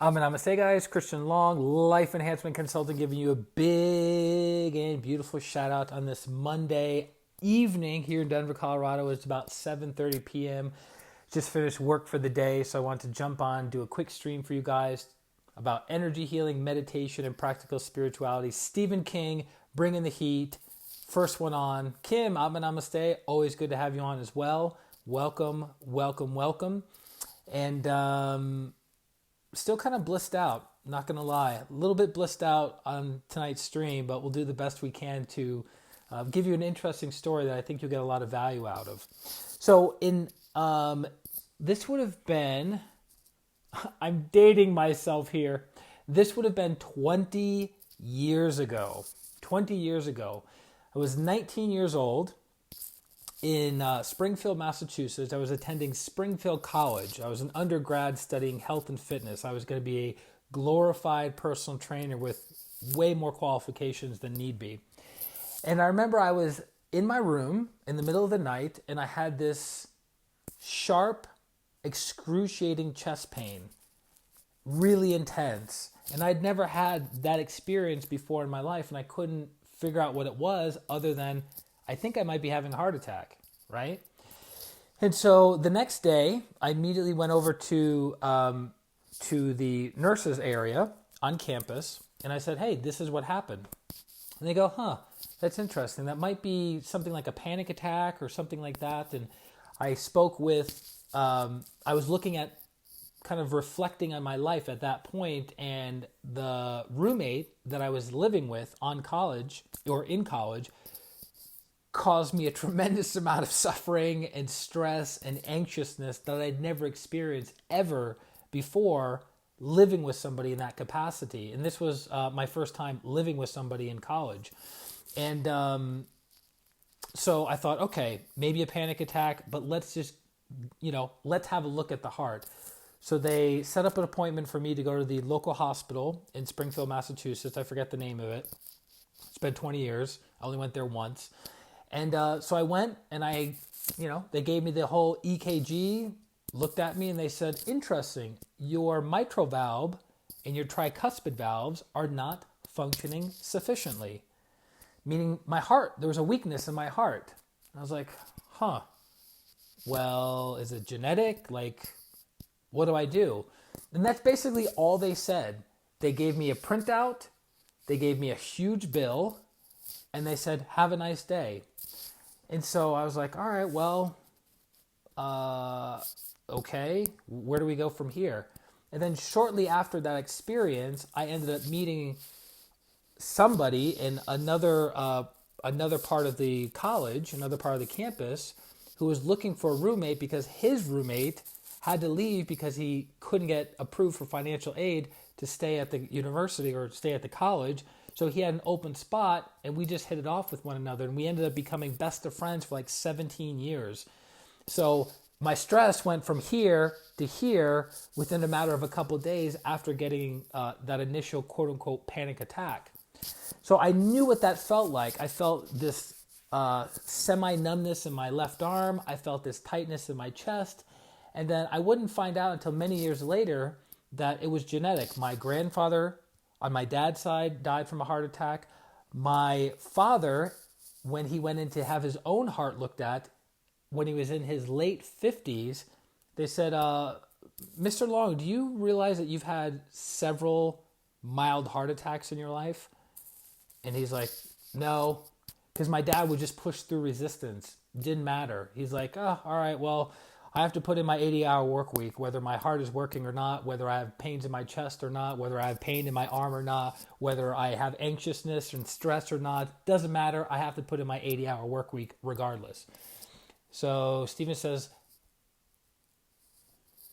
Namaste, guys. ChristianRLong, life enhancement consultant, giving you a big and beautiful shout out on this Monday evening here in Denver, Colorado. It's about 7:30 p.m. Just finished work for the day, so I want to jump on, do a quick stream for you guys about energy healing, meditation, and practical spirituality. Stephen King, bringing the heat. First one on. Kim, Namaste. Always good to have you on as well. Welcome, welcome, welcome. And still kind of blissed out, not going to lie. A little bit blissed out on tonight's stream, but we'll do the best we can to give you an interesting story that I think you'll get a lot of value out of. So this would have been, I'm dating myself here. This would have been 20 years ago. 20 years ago. I was 19 years old. In Springfield, Massachusetts. I was attending Springfield College. I was an undergrad studying health and fitness. I was going to be a glorified personal trainer with way more qualifications than need be. And I remember I was in my room in the middle of the night, and I had this sharp, excruciating chest pain, really intense. And I'd never had that experience before in my life, and I couldn't figure out what it was other than I think I might be having a heart attack, right? And so the next day, I immediately went over to the nurses area on campus, and I said, hey, this is what happened. And they go, that's interesting. That might be something like a panic attack or something like that. And I spoke with, I was looking at kind of reflecting on my life at that point, and the roommate that I was living with in college caused me a tremendous amount of suffering and stress and anxiousness that I'd never experienced ever before living with somebody in that capacity. And this was my first time living with somebody in college. And so I thought, okay, maybe a panic attack, but let's just, let's have a look at the heart. So they set up an appointment for me to go to the local hospital in Springfield, Massachusetts. I forget the name of it. It's been 20 years. I only went there once. And so I went, and they gave me the whole EKG, looked at me, and they said, interesting, your mitral valve and your tricuspid valves are not functioning sufficiently. Meaning my heart, there was a weakness in my heart. And I was like, well, is it genetic? Like, what do I do? And that's basically all they said. They gave me a printout, they gave me a huge bill, and they said, have a nice day. And so I was like, all right, well, okay, where do we go from here? And then shortly after that experience, I ended up meeting somebody in another part of the college, another part of the campus, who was looking for a roommate because his roommate had to leave because he couldn't get approved for financial aid to stay at the university or stay at the college. So he had an open spot, and we just hit it off with one another, and we ended up becoming best of friends for like 17 years. So my stress went from here to here within a matter of a couple of days after getting that initial quote-unquote panic attack. So I knew what that felt like. I felt this semi-numbness in my left arm. I felt this tightness in my chest. And then I wouldn't find out until many years later that it was genetic. My grandfather on my dad's side died from a heart attack. My father, when he went in to have his own heart looked at, when he was in his late 50s, they said, Mr. Long, do you realize that you've had several mild heart attacks in your life? And he's like, no, because my dad would just push through resistance. Didn't matter. He's like, all right, well, I have to put in my 80-hour work week, whether my heart is working or not, whether I have pains in my chest or not, whether I have pain in my arm or not, whether I have anxiousness and stress or not. Doesn't matter. I have to put in my 80-hour work week regardless. So Stephen says,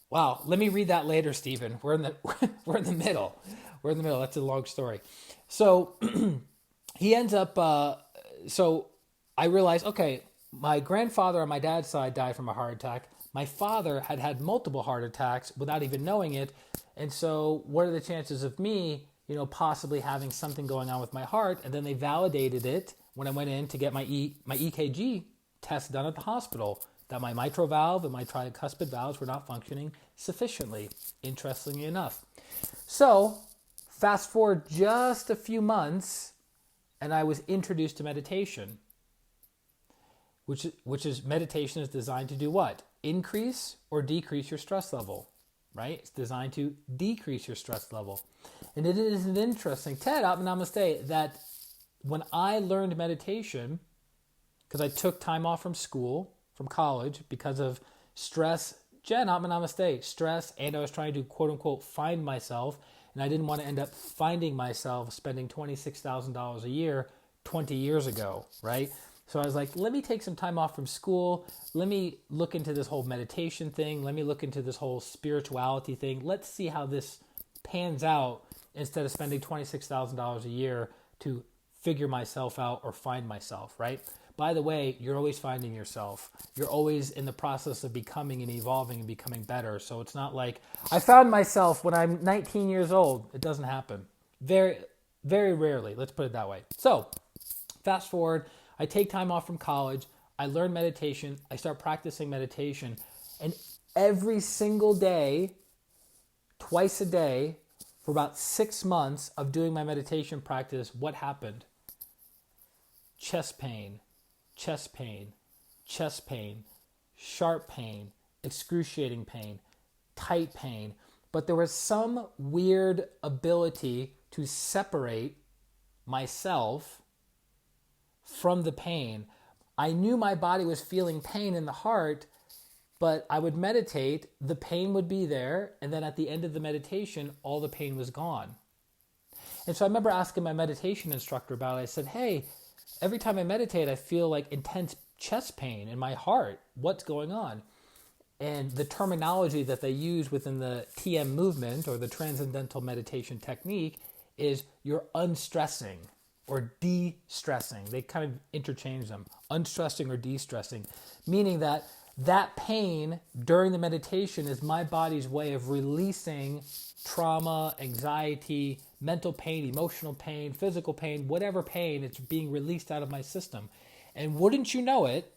wow, let me read that later, Stephen. We're in the middle. We're in the middle. That's a long story. So he ends up, so I realized, okay, my grandfather on my dad's side died from a heart attack. My father had had multiple heart attacks without even knowing it. And so what are the chances of me, possibly having something going on with my heart? And then they validated it when I went in to get my EKG test done at the hospital, that my mitral valve and my tricuspid valves were not functioning sufficiently, interestingly enough. So fast forward just a few months, and I was introduced to meditation, which is meditation is designed to do what? Increase or decrease your stress level, right? It's designed to decrease your stress level. And it is an interesting, Ted, namaste, that when I learned meditation, because I took time off from school, from college, because of stress, Jen, namaste, stress, and I was trying to quote unquote find myself, and I didn't want to end up finding myself spending $26,000 a year 20 years ago, right? So I was like, let me take some time off from school. Let me look into this whole meditation thing. Let me look into this whole spirituality thing. Let's see how this pans out instead of spending $26,000 a year to figure myself out or find myself, right? By the way, you're always finding yourself. You're always in the process of becoming and evolving and becoming better. So it's not like, I found myself when I'm 19 years old. It doesn't happen. Very, very rarely. Let's put it that way. So fast forward, I take time off from college. I learn meditation. I start practicing meditation. And every single day, twice a day, for about 6 months of doing my meditation practice, what happened? Chest pain, chest pain, chest pain, sharp pain, excruciating pain, tight pain. But there was some weird ability to separate myself from the pain. I knew my body was feeling pain in the heart, but I would meditate, the pain would be there, and then at the end of the meditation, all the pain was gone. And so I remember asking my meditation instructor about it. I said, hey, every time I meditate, I feel like intense chest pain in my heart. What's going on? And the terminology that they use within the TM movement or the Transcendental Meditation Technique is you're unstressing or de-stressing. They kind of interchange them. Unstressing or de-stressing, meaning that pain during the meditation is my body's way of releasing trauma, anxiety, mental pain, emotional pain, physical pain, whatever pain, it's being released out of my system. And wouldn't you know it,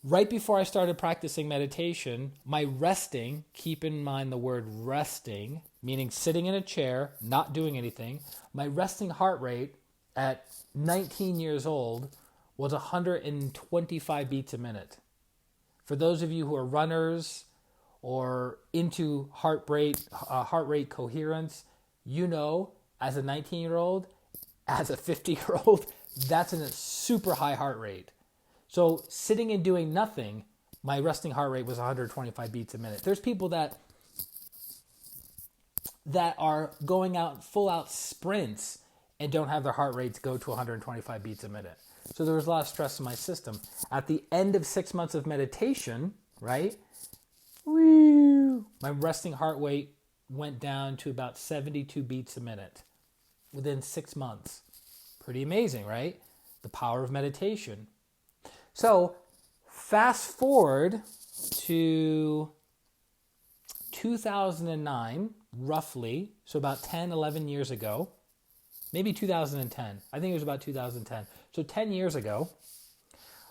right before I started practicing meditation, my resting, keep in mind the word resting, meaning sitting in a chair, not doing anything, my resting heart rate at 19 years old was 125 beats a minute. For those of you who are runners or into heart rate coherence, you know, as a 19-year-old, as a 50-year-old, that's a super high heart rate. So sitting and doing nothing, my resting heart rate was 125 beats a minute. There's people that are going out full out sprints and don't have their heart rates go to 125 beats a minute. So there was a lot of stress in my system. At the end of 6 months of meditation, right? My resting heart rate went down to about 72 beats a minute within 6 months. Pretty amazing, right? The power of meditation. So fast forward to 2009, roughly, so about 10, 11 years ago, maybe 2010. I think it was about 2010. So 10 years ago,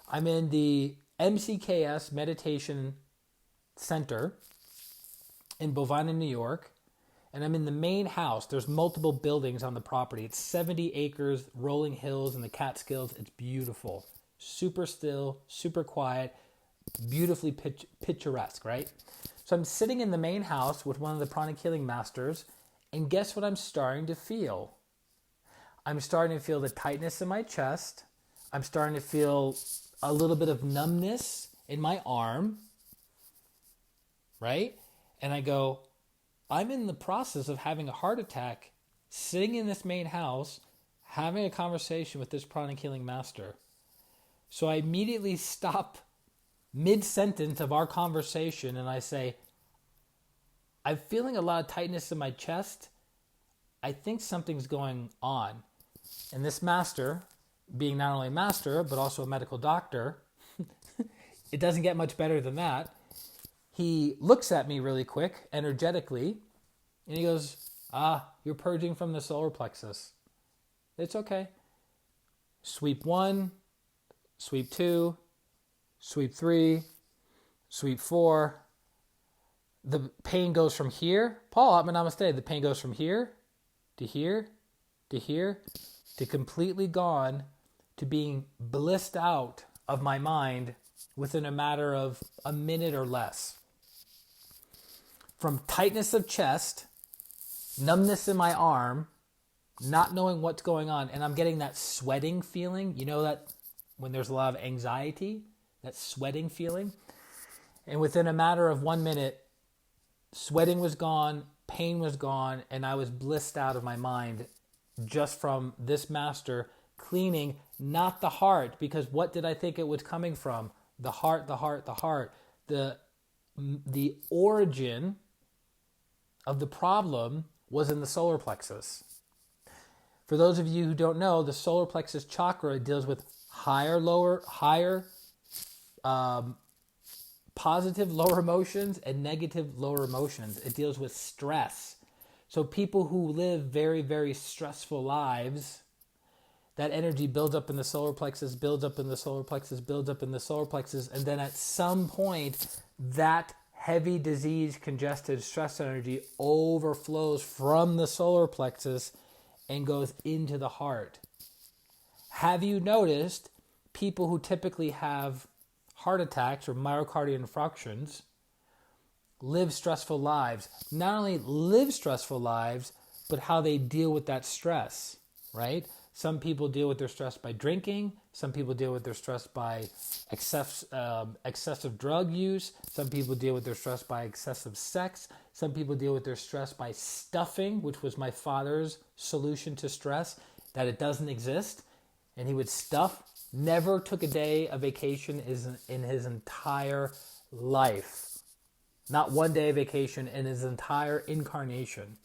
I'm in the MCKS Meditation Center in Bovina, New York, and I'm in the main house. There's multiple buildings on the property. It's 70 acres, rolling hills in the Catskills. It's beautiful. Super still, super quiet, beautifully picturesque, right? So I'm sitting in the main house with one of the Pranic Healing masters, and guess what I'm starting to feel? I'm starting to feel the tightness in my chest. I'm starting to feel a little bit of numbness in my arm, right? And I go, I'm in the process of having a heart attack, sitting in this main house, having a conversation with this Pranic Healing master. So I immediately stop mid-sentence of our conversation and I say, I'm feeling a lot of tightness in my chest. I think something's going on. And this master, being not only a master, but also a medical doctor, it doesn't get much better than that. He looks at me really quick, energetically, and he goes, you're purging from the solar plexus. It's okay. Sweep 1, sweep 2, sweep 3, sweep 4. the pain goes from here. Paul, namaste. The pain goes from here to here to here to completely gone to being blissed out of my mind within a matter of a minute or less. From tightness of chest, numbness in my arm, not knowing what's going on, and I'm getting that sweating feeling. You know that when there's a lot of anxiety, that sweating feeling? And within a matter of 1 minute, sweating was gone, pain was gone, and I was blissed out of my mind just from this master cleaning, not the heart, because what did I think it was coming from? The heart, the heart, the heart. The origin of the problem was in the solar plexus. For those of you who don't know, the solar plexus chakra deals with higher positive lower emotions and negative lower emotions. It deals with stress. So people who live very, very stressful lives, that energy builds up in the solar plexus, builds up in the solar plexus, builds up in the solar plexus, and then at some point, that heavy disease, congested stress energy overflows from the solar plexus and goes into the heart. Have you noticed people who typically have heart attacks or myocardial infarctions live stressful lives? Not only live stressful lives, but how they deal with that stress, right? Some people deal with their stress by drinking. Some people deal with their stress by excessive drug use. Some people deal with their stress by excessive sex. Some people deal with their stress by stuffing, which was my father's solution to stress, that it doesn't exist. And he would stuff. Never took a day of vacation in his entire life. Not one day of vacation in his entire incarnation,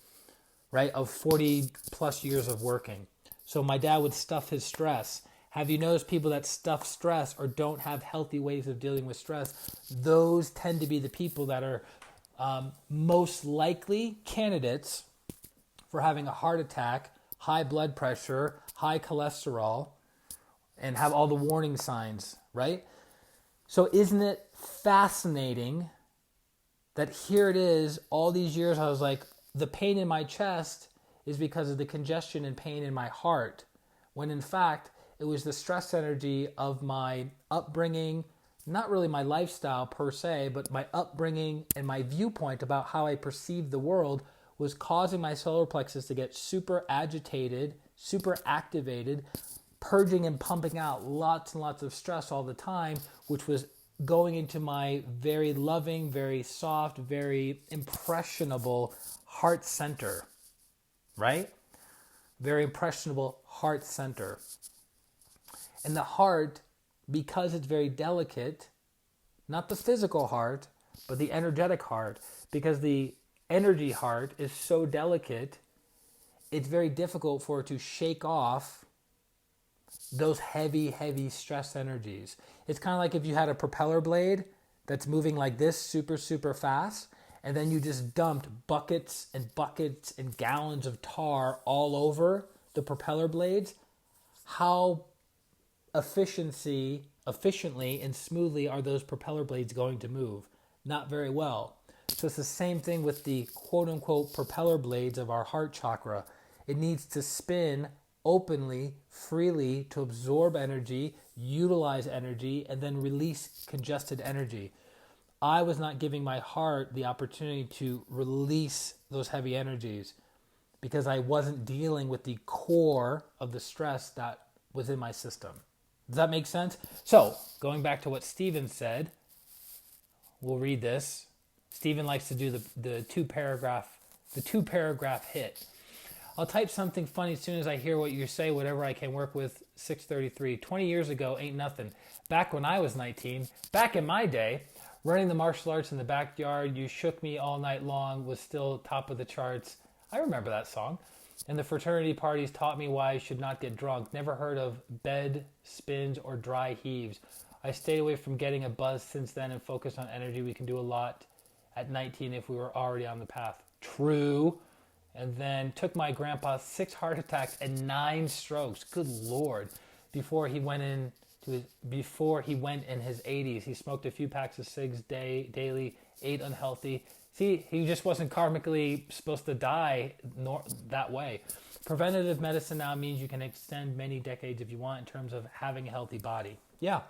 right, of 40 plus years of working. So my dad would stuff his stress. Have you noticed people that stuff stress or don't have healthy ways of dealing with stress? Those tend to be the people that are most likely candidates for having a heart attack, high blood pressure, high cholesterol, and have all the warning signs, right? So isn't it fascinating that here it is, all these years I was like, the pain in my chest is because of the congestion and pain in my heart, when in fact, it was the stress energy of my upbringing, not really my lifestyle per se, but my upbringing and my viewpoint about how I perceived the world was causing my solar plexus to get super agitated, super activated, purging and pumping out lots and lots of stress all the time, which was going into my very loving, very soft, very impressionable heart center, right? Very impressionable heart center. And the heart, because it's very delicate, not the physical heart, but the energetic heart, because the energy heart is so delicate, it's very difficult for it to shake off those heavy, heavy stress energies. It's kind of like if you had a propeller blade that's moving like this super, super fast, and then you just dumped buckets and buckets and gallons of tar all over the propeller blades. How efficiently and smoothly are those propeller blades going to move? Not very well. So it's the same thing with the quote-unquote propeller blades of our heart chakra. It needs to spin openly, freely, to absorb energy, utilize energy, and then release congested energy. I was not giving my heart the opportunity to release those heavy energies because I wasn't dealing with the core of the stress that was in my system. Does that make sense? So, going back to what Stephen said, we'll read this. Stephen likes to do the two paragraph hit. I'll type something funny as soon as I hear what you say, whatever I can work with. 633. 20 years ago ain't nothing. Back when I was 19, back in my day, running the martial arts in the backyard, You Shook Me All Night Long was still top of the charts. I remember that song. And the fraternity parties taught me why I should not get drunk. Never heard of bed spins or dry heaves. I stayed away from getting a buzz since then and focused on energy. We can do a lot at 19 if we were already on the path. True. And then took my grandpa 6 heart attacks and 9 strokes. Good Lord. Before he went in his 80s. He smoked a few packs of cigs daily, ate unhealthy, See, he just wasn't karmically supposed to die that way. Preventative medicine now means you can extend many decades if you want in terms of having a healthy body. Yeah.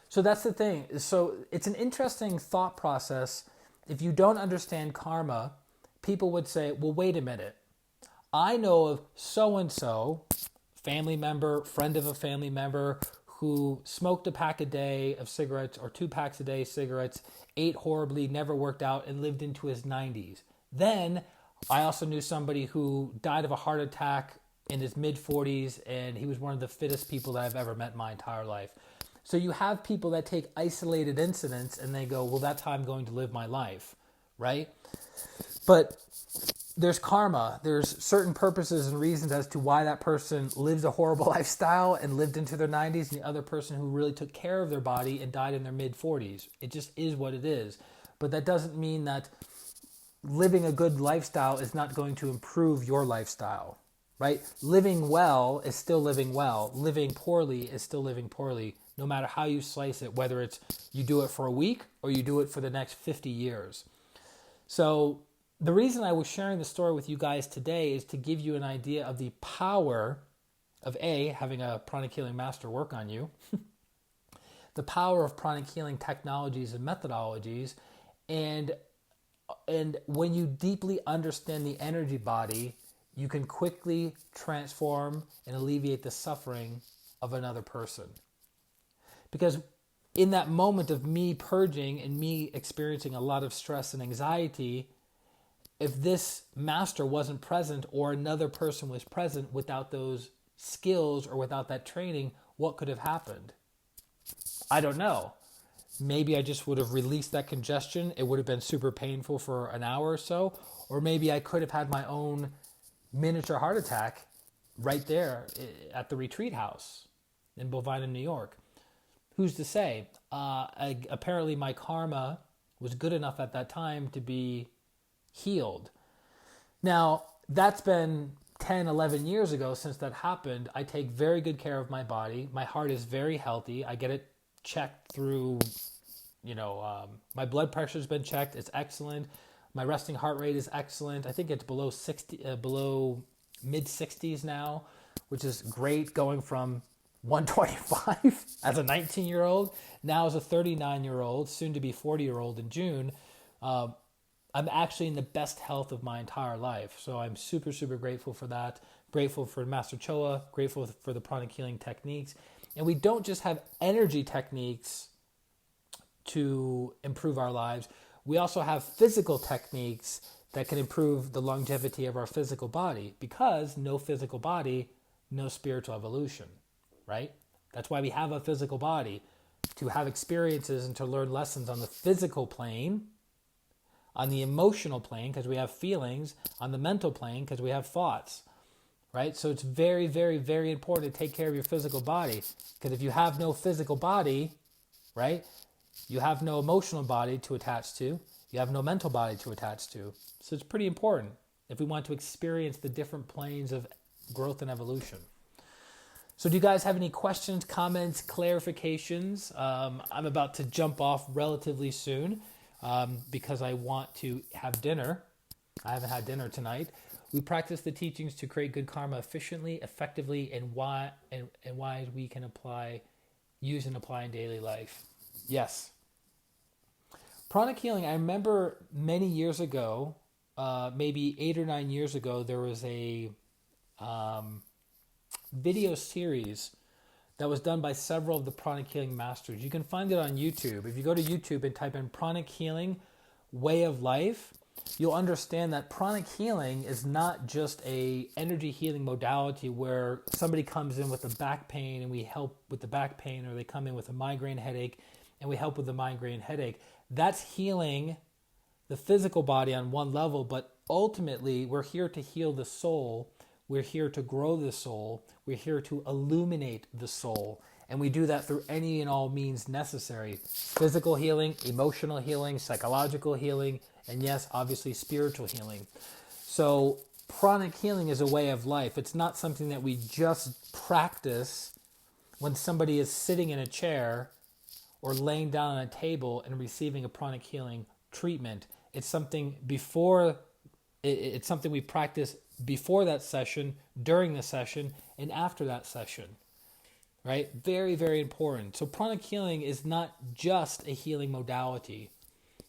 So that's the thing. So it's an interesting thought process. If you don't understand karma, people would say, well, wait a minute. I know of so-and-so, family member, friend of a family member, who smoked a pack a day of cigarettes or 2 packs a day of cigarettes, ate horribly, never worked out, and lived into his 90s. Then I also knew somebody who died of a heart attack in his mid-40s, and he was one of the fittest people that I've ever met in my entire life. So you have people that take isolated incidents and they go, well, that's how I'm going to live my life, right? But there's karma. There's certain purposes and reasons as to why that person lives a horrible lifestyle and lived into their 90s, and the other person who really took care of their body and died in their mid-40s. It just is what it is. But that doesn't mean that living a good lifestyle is not going to improve your lifestyle, right? Living well is still living well. Living poorly is still living poorly, no matter how you slice it, whether it's you do it for a week or you do it for the next 50 years. So the reason I was sharing the story with you guys today is to give you an idea of the power of having a pranic healing master work on you, the power of pranic healing technologies and methodologies, and when you deeply understand the energy body, you can quickly transform and alleviate the suffering of another person. Because in that moment of me purging and me experiencing a lot of stress and anxiety, if this master wasn't present or another person was present without those skills or without that training, what could have happened? I don't know. Maybe I just would have released that congestion. It would have been super painful for an hour or so. Or maybe I could have had my own miniature heart attack right there at the retreat house in Bovina, New York. Who's to say? Apparently my karma was good enough at that time to be healed. Now, that's been 10, 11 years ago since that happened. I take very good care of my body. My heart is very healthy. I get it checked through, my blood pressure has been checked. It's excellent. My resting heart rate is excellent. I think it's below mid 60s now, which is great, going from 125 as a 19-year-old, now as a 39-year-old, soon to be 40-year-old in June. I'm actually in the best health of my entire life. So I'm super, super grateful for that. Grateful for Master Choa, grateful for the pranic healing techniques. And we don't just have energy techniques to improve our lives. We also have physical techniques that can improve the longevity of our physical body, because no physical body, no spiritual evolution, right? That's why we have a physical body, to have experiences and to learn lessons on the physical plane, on the emotional plane, because we have feelings, on the mental plane, because we have thoughts, right? So it's very, very, very important to take care of your physical body, because if you have no physical body, right, you have no emotional body to attach to, you have no mental body to attach to. So it's pretty important if we want to experience the different planes of growth and evolution. So do you guys have any questions, comments, clarifications? I'm about to jump off relatively soon because I want to have dinner. I haven't had dinner tonight. We practice the teachings to create good karma efficiently, effectively, and why we can use and apply in daily life. Yes. Pranic healing, I remember many years ago, maybe 8 or 9 years ago, there was a video series that was done by several of the pranic healing masters. You can find it on YouTube. If you go to YouTube and type in pranic healing way of life, you'll understand that pranic healing is not just a energy healing modality where somebody comes in with a back pain and we help with the back pain, or they come in with a migraine headache and we help with the migraine headache. That's healing the physical body on one level, but ultimately we're here to heal the soul. We're here to grow the soul. We're here to illuminate the soul. And we do that through any and all means necessary. Physical healing, emotional healing, psychological healing, and yes, obviously spiritual healing. So pranic healing is a way of life. It's not something that we just practice when somebody is sitting in a chair or laying down on a table and receiving a pranic healing treatment. It's something before, it's something we practice before that session, during the session, and after that session, right? Very, very important. So pranic healing is not just a healing modality.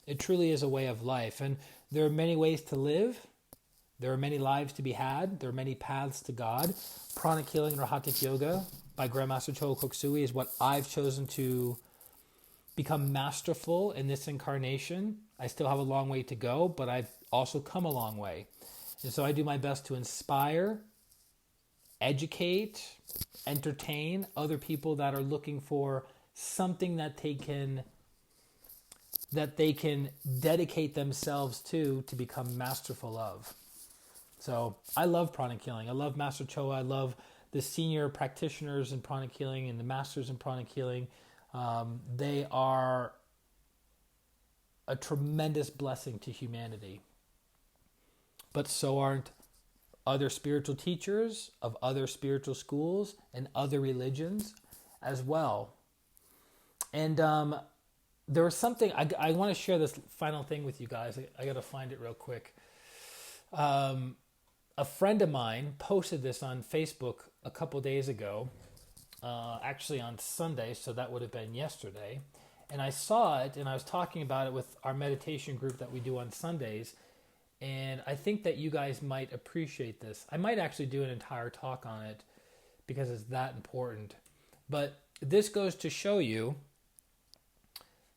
It truly is a way of life. And there are many ways to live. There are many lives to be had. There are many paths to God. Pranic Healing or Hatha Yoga by Grandmaster Choa Koksui is what I've chosen to become masterful in this incarnation. I still have a long way to go, but I've also come a long way. And so I do my best to inspire, educate, entertain other people that are looking for something that they can dedicate themselves to become masterful of. So I love pranic healing. I love Master Choa. I love the senior practitioners in pranic healing and the masters in pranic healing. They are a tremendous blessing to humanity. But so aren't other spiritual teachers of other spiritual schools and other religions as well. And there was something, I want to share this final thing with you guys. I got to find it real quick. A friend of mine posted this on Facebook a couple days ago, actually on Sunday, so that would have been yesterday. And I saw it, and I was talking about it with our meditation group that we do on Sundays, and I think that you guys might appreciate this. I might actually do an entire talk on it because it's that important. But this goes to show you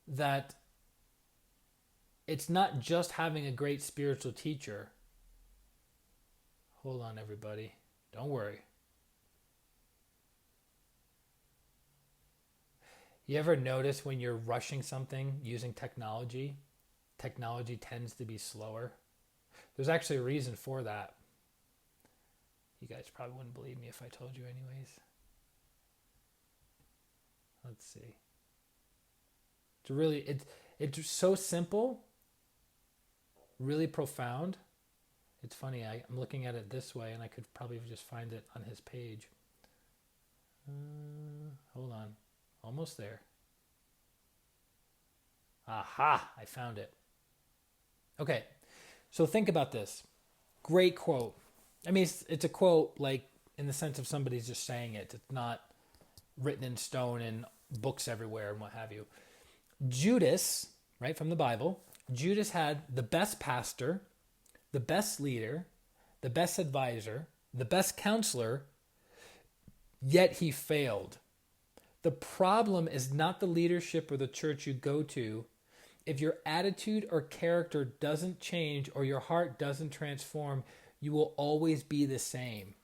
that it's not just having a great spiritual teacher. Hold on, everybody. Don't worry. You ever notice when you're rushing something using technology, technology tends to be slower? There's actually a reason for that. You guys probably wouldn't believe me if I told you anyways. Let's see. It's so simple, really profound. It's funny, I'm looking at it this way, and I could probably just find it on his page. Hold on. Almost there. Aha! I found it. Okay, so think about this. Great quote. I mean, it's a quote like in the sense of somebody's just saying it. It's not written in stone in books everywhere and what have you. Judas, right, from the Bible, Judas had the best pastor, the best leader, the best advisor, the best counselor, yet he failed. The problem is not the leadership or the church you go to. If your attitude or character doesn't change or your heart doesn't transform, you will always be the same.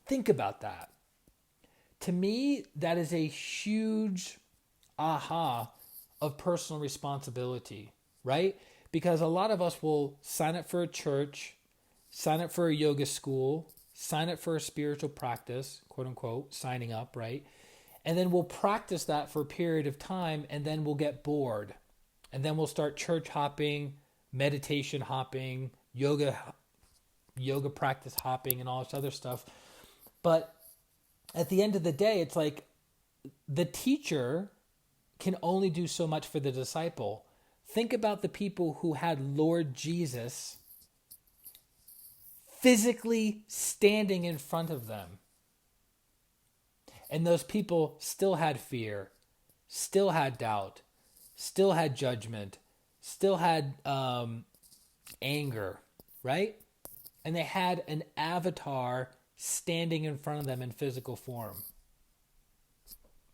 Think about that. To me, that is a huge aha of personal responsibility, right? Because a lot of us will sign up for a church, sign up for a yoga school, sign up for a spiritual practice, quote unquote, signing up, right? And then we'll practice that for a period of time, and then we'll get bored. And then we'll start church hopping, meditation hopping, yoga practice hopping, and all this other stuff. But at the end of the day, it's like the teacher can only do so much for the disciple. Think about the people who had Lord Jesus physically standing in front of them. And those people still had fear, still had doubt, still had judgment, still had anger, right? And they had an avatar standing in front of them in physical form,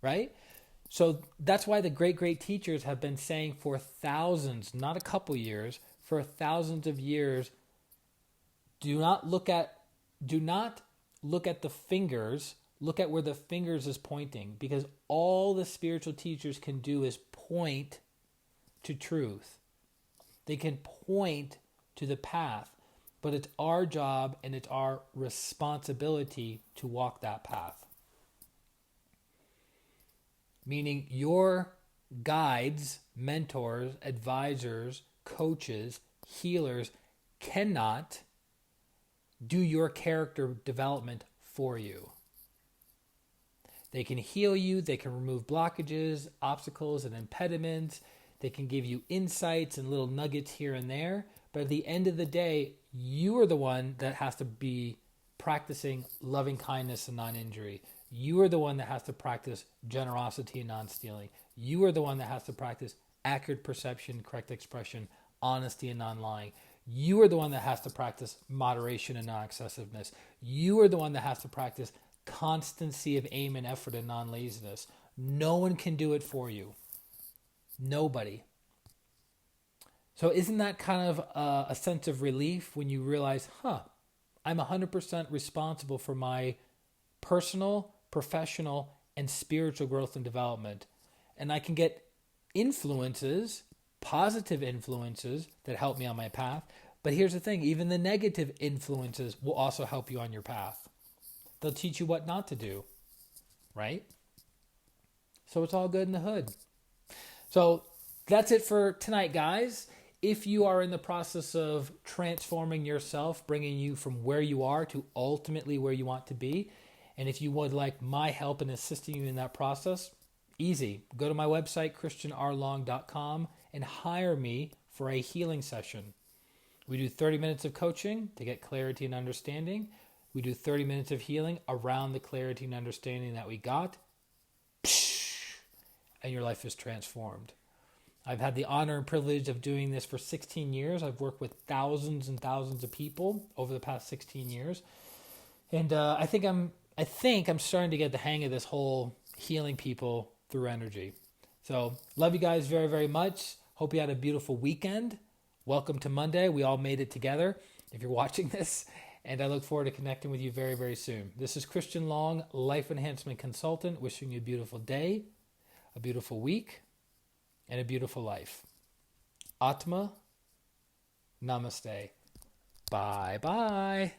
right? So that's why the great teachers have been saying for thousands, not a couple years, for thousands of years, do not look at the fingers, look at where the fingers is pointing, because all the spiritual teachers can do is point to truth. They can point to the path, but it's our job and it's our responsibility to walk that path. Meaning your guides, mentors, advisors, coaches, healers cannot do your character development for you. They can heal you, they can remove blockages, obstacles, and impediments. They can give you insights and little nuggets here and there, But at the end of the day, you are the one that has to be practicing loving kindness and non-injury. You are the one that has to practice generosity and non-stealing. You are the one that has to practice accurate perception, correct expression, honesty and non-lying. You are the one that has to practice moderation and non-excessiveness. You are the one that has to practice constancy of aim and effort and non-laziness. No one can do it for you. Nobody. So isn't that kind of a sense of relief when you realize, I'm 100% responsible for my personal, professional, and spiritual growth and development. And I can get influences, positive influences that help me on my path. But here's the thing, even the negative influences will also help you on your path. They'll teach you what not to do, right? So it's all good in the hood. So that's it for tonight, guys. If you are in the process of transforming yourself, bringing you from where you are to ultimately where you want to be, and if you would like my help in assisting you in that process, easy. Go to my website, ChristianRLong.com, and hire me for a healing session. We do 30 minutes of coaching to get clarity and understanding. We do 30 minutes of healing around the clarity and understanding that we got. And your life is transformed. I've had the honor and privilege of doing this for 16 years. I've worked with thousands and thousands of people over the past 16 years. And I think I'm starting to get the hang of this whole healing people through energy. So love you guys very, very much. Hope you had a beautiful weekend. Welcome to Monday. We all made it together if you're watching this. And I look forward to connecting with you very, very soon. This is Christian Long, Life Enhancement Consultant, wishing you a beautiful day, a beautiful week, and a beautiful life. Atma, namaste. Bye-bye.